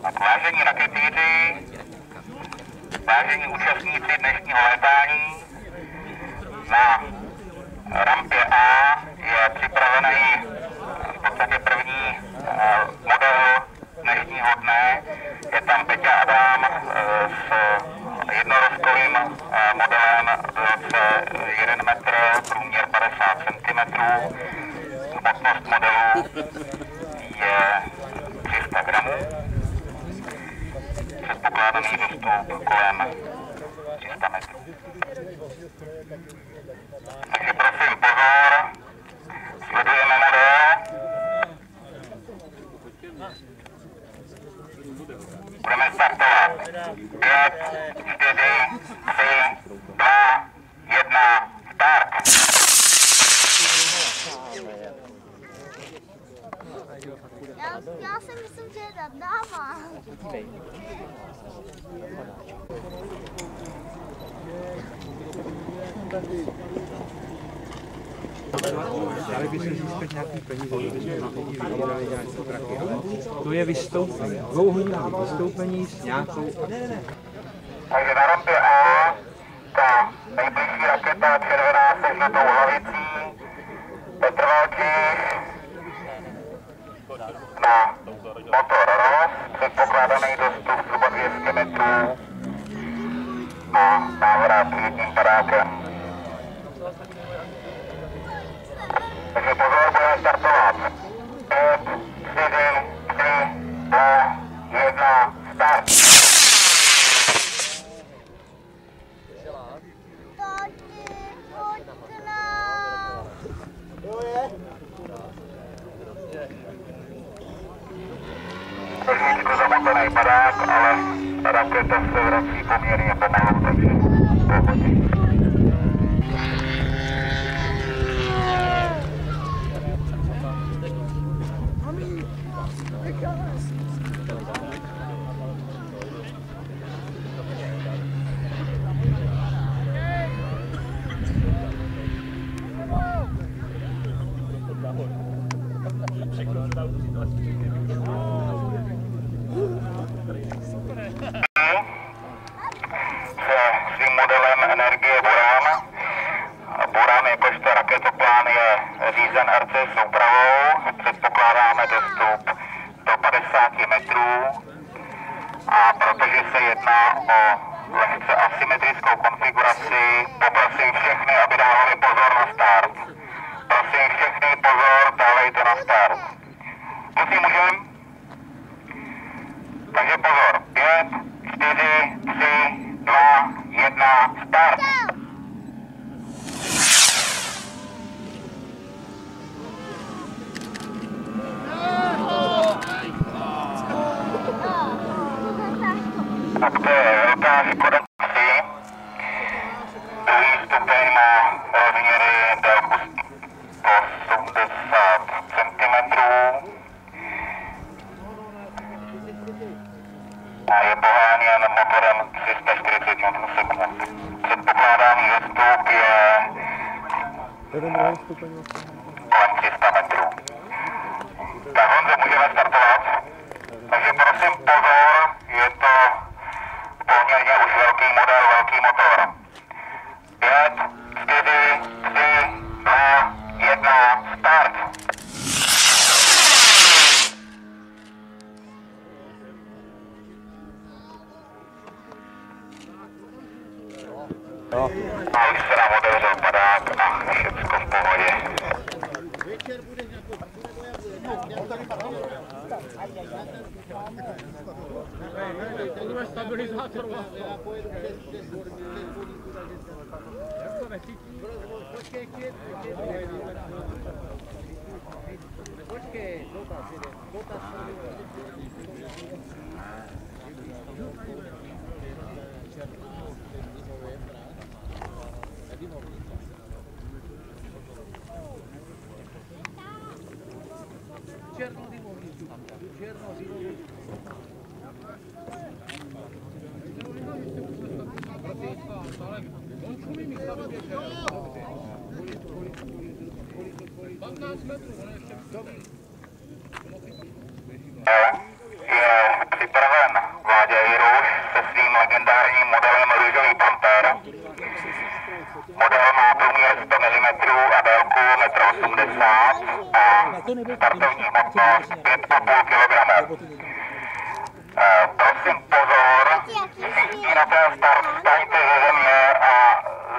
Vážení raketýři, vážení účastníci dnešního létání, na rampě A je připravený v podstatě první model dnešního dne. Je tam Peťa Adam s jednorozkovým modelem v délce 1 metr, průměr 50 cm. Hmotnost modelu je 300 gramů. Předpokládaný dostup kolem 300 metrů. Takže prosím pozor, sledujeme model. Budeme startovat. 5, 4, 3, 2, 1, start. Já si myslím, že je dáma. Dali by se získat nějaký peníze, kdybychom na lidi vybírali nějaké prachy, ale to je vystoupení, dvouhodinové vystoupení s nějakou akcí. Takže na rampě A ta nejbližší raketa červená se žlutou hlavicí, Petr Valčíš na motor ROS, předpokládaný dostup zhruba 200 metrů a návrat jedním padákem. Takže pozor, budeme startovat. 5, 4, 3, 2, 1, start. Tati, pojď k nám. Trošičku zamotaný padák, ale raketa se vrací poměrně pomalu, takže pohodě. Se svým modelem energie Buran. Buran jakožto raketoplán je řízen RC soupravou. Předpokládáme dostup do 50 metrů. A protože se jedná o lehce asymetrickou konfiguraci, poprosím všechny, aby dávali pozor na start. Prosím všechny pozor, dávejte na start. Můžem? Takže pozor. 5, 4, 3, 2, 1, start. Tak to je velká Škoda 3. Druhý stupeň má rozměry délku 170 cm. A je poháněn motorem 340 Nm. Předpokládaný dostup je kolem 300 metrů. Tak Honzo, můžeme startovat. Takže prosím pozor, je to poměrně už velký model, velký motor. 5, 4, 3, 2, 1, start. A už se nám otevřel padák a všecko v pohodě. Je připraven Vláďa Jiruš se svým legendárním modelem Růžový Panter. Model má průměr 100 mm a délku 1,80 m a startovní hmotnost 5,5 kg. Prosím pozor, všichni na ten start vstaňte ze země a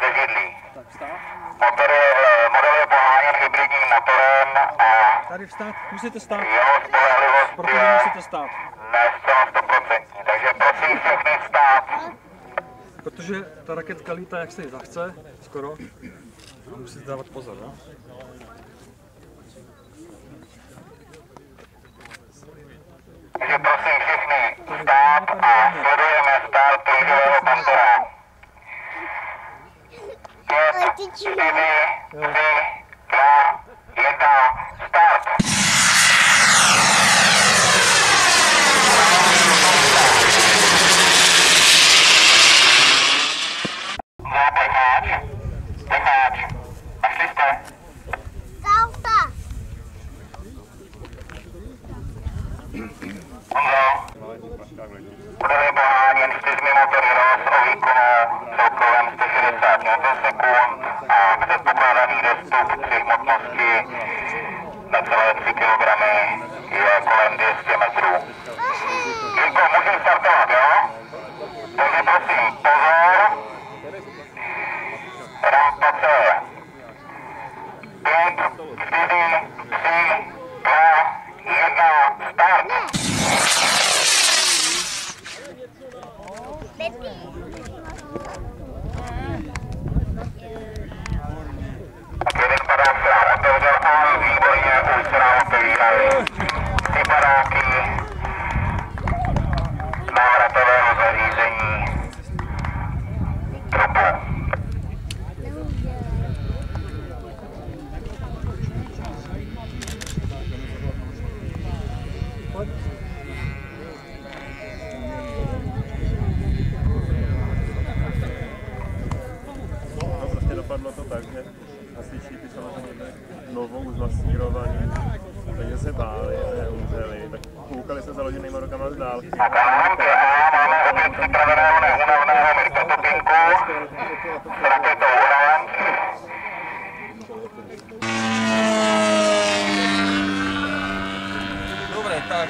ze židlí. Model je poháněn hybridním motorem a Tady vstát, musíte stát. jeho spolehlivost Protože je musíte stát. ne zcela 100%, takže prosím všechny vstát. Protože ta raketka lítá, jak se jí zachce, skoro. A musíte dávat pozor, jo? Takže prosím všechny vstát a sledujeme start Růžového Pantera. 5, 4, 3, 2, 1, start! Decháč, našli jste? Salta. Model je poháněn 4 motory ROS o výkonu celkovém 160 Nm a předpokládaný dostup při hmotnosti necelé 3 kg je kolem 200 metrů. Jirko, můžeš startovat, jo? Takže prosím, pozor. Rampa C. 5, 4, 3, 2, 1, start! Jeden padák se nám otevřel a výborně už se nám otevírají ty padáky návratového zařízení trupu. Prostě dopadlo to tak, že hasiči ty samozřejmě byli novou zmasírovaní, takže se báli a neumřeli, tak koukali se založenýma rukama z dálky. A kanálky A máme opět připraveného neúnavného Mirka Topinku s raketou Orange. Dobré, tak.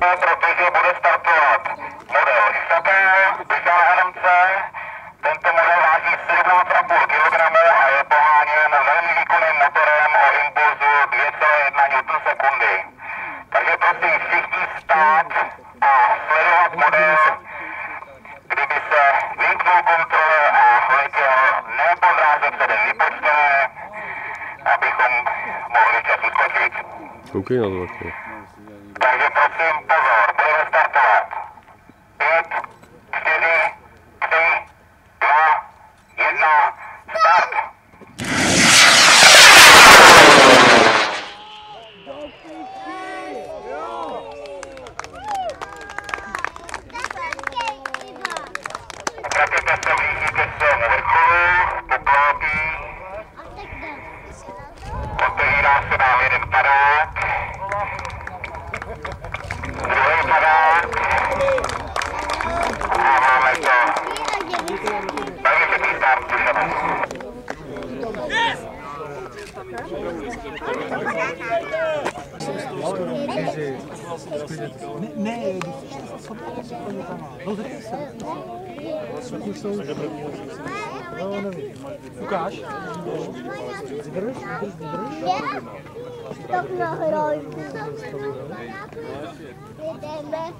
Protože bude startovat model Chapelle, Peugeot NMC. Tento model váží 17,5 kg a je poháněn velmi výkonným motorem o impulzu 2,1 Nm/s. Takže prosím všichni stát a sledovat model, kdyby se vymknul kontrole a letěl ne po dráze předem vypočtené, abychom mohli čas uskočit. Koukej na to taky. Takže prosím pozor, budeme startovat. 5, 4, 3, 2, 1, start! Raketa se blíží ke svému vrcholu, poplápí, otevírá se nám jeden padák, druhý padák a máme to. Takže všechny start tušeme. Ne, No, nevím. Ukáž. Vydrž. Tak na hrojku. Jedeme.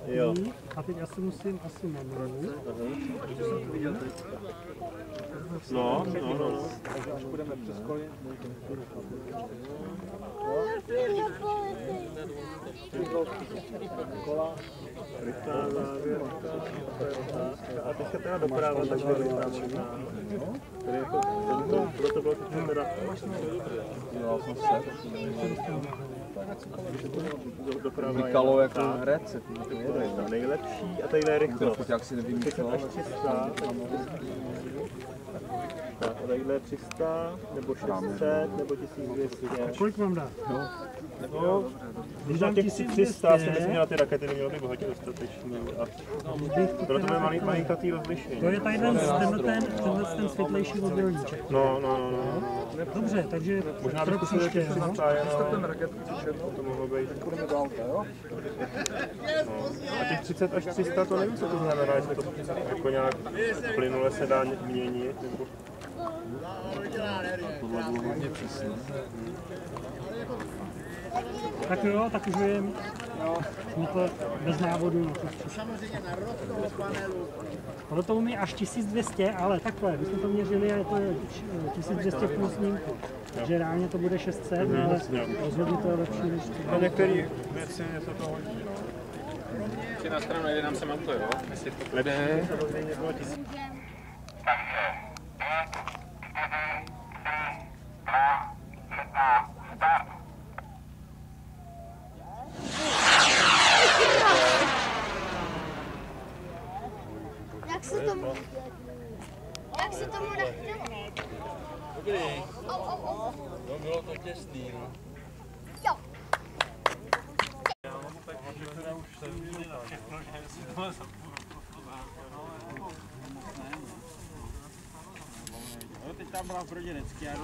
Jo. A teď asi musím manuál. No. Až budeme přes kolě. A teďka teda doprava takhle vytráčená. Tady jako to bylo teda... Vykalo jako recept. To je ta nejlepší a tadyhle je rychlost. Jak si nevymyslel. Až 300, tak tadyhle je 300, nebo 600, nebo 1200. Kolik mám dát? No, když dám těch 300, si myslím, že na ty rakety nemělo by bohatě dostatečný. Proto máme malinkatý rozlišení. To je tady ten světlejší mobilníček. No. Dobře, takže Možná bych pro zkusil příště, no. Ten raketku černou. To mohlo být. Budeme dál, jo? A těch 30 až 300, to nevím, co to znamená, jestli to jako nějak plynule se dá měnit. Nebo... Tohle bylo hodně přesně. Tak jo, tak už vím. Jsme to bez návodu. Ono to umí až 1200, ale takhle, my jsme to měřili a je to 1200 plus snímku. Takže reálně to bude 600, ale rozhodně to je lepší než... A některé věci něco to hodí. Či na stranu jede nám se montuje, jo? Lepší samozřejmě bylo 1000. Jak se tomu nechtělo? Dobrý. No bylo to těsný, no. Jo. No teď tam byla v Broděnecký, já jdu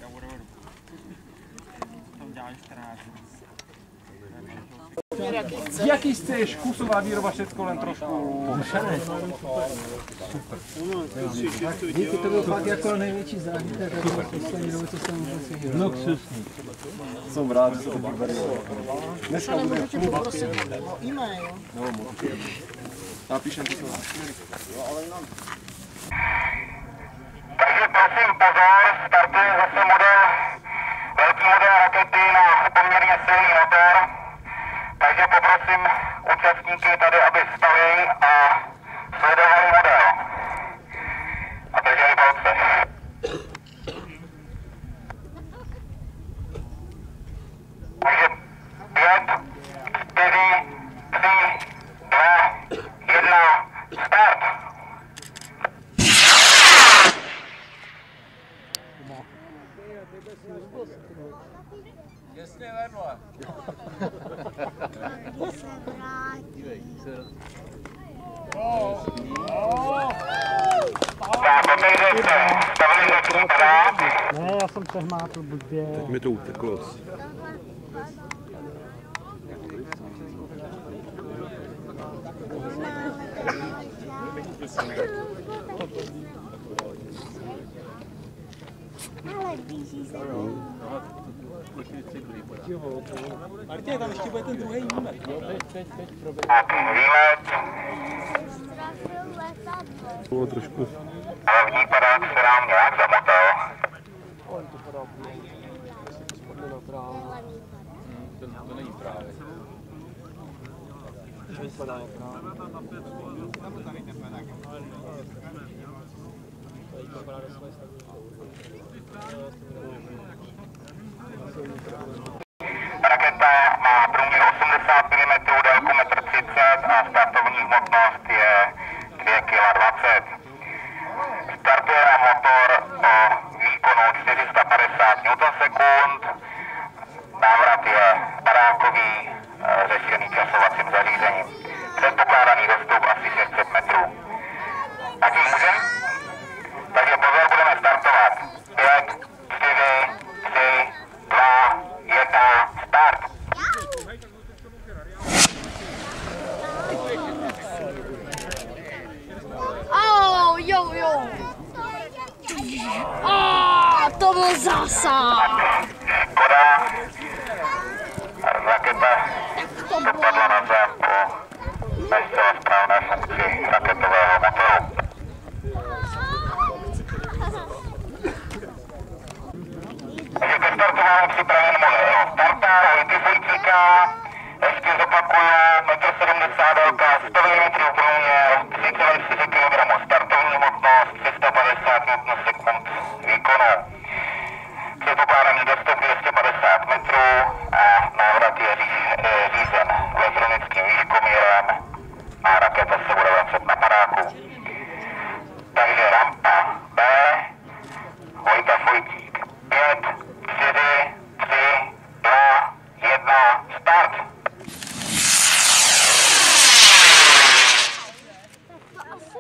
a budu tam děláš 14. Jaký chceš? Kusová výroba, všecko len trošku. Díky, to byl fakt jako největší zážitek, jako poslední dobu, co jsem vůbec viděl. Luxusní. Jsem rád, že to vyberou. Dneska bude poprosit o e-mail. Napíšem to sám. Takže prosím pozor, startuje zase velký model rakety na poměrně silný motor. Takže poprosím účastníky tady, aby stali a sledovali model. A drželi palce. Takže 5, 4, 3, 2, 1, start! Jasně vedle. Tak, otejde se stabilizační pedál. Ne, já jsem přehmátl blbě. Teď mi to uteklo. Ale blíží se. Martě, tam ještě bude ten druhý výlet. Tak, výlet. Bylo trošku. Hlavní padák se nám nějak zamotal. To není právě. Raketa má průměr 80 mm, délku 1,30 m a startovní hmotnost je 2,20 kg. Startuje nám motor o výkonu 450 Nm. Návrat je barákový, řešený časovacím zařízením. Předpokládaný dostup asi 600 metrů. Tak můžeme? Takže pozor, budeme startovat. 5, 4, 3, 2, 1. To byl zásah. Škoda. Raketa dopadla na zem po nezcela správné funkci raketového motoru. Takže ke startování připraven model. Startár Vojty Fojcíka. Ještě zopakuju, 1,70 m délka, 100 mm průměr, 3,4 kg startovní hmotnost, 350 Nm výkonu. Předpokládaný dostup 250 metrů a návrat je řízen elektronickým výškomírem a raketa se bude vracet na padáku. Takže rampa B, Vojta Fojtík, 5, 4, 3, 2, 1, start! To asi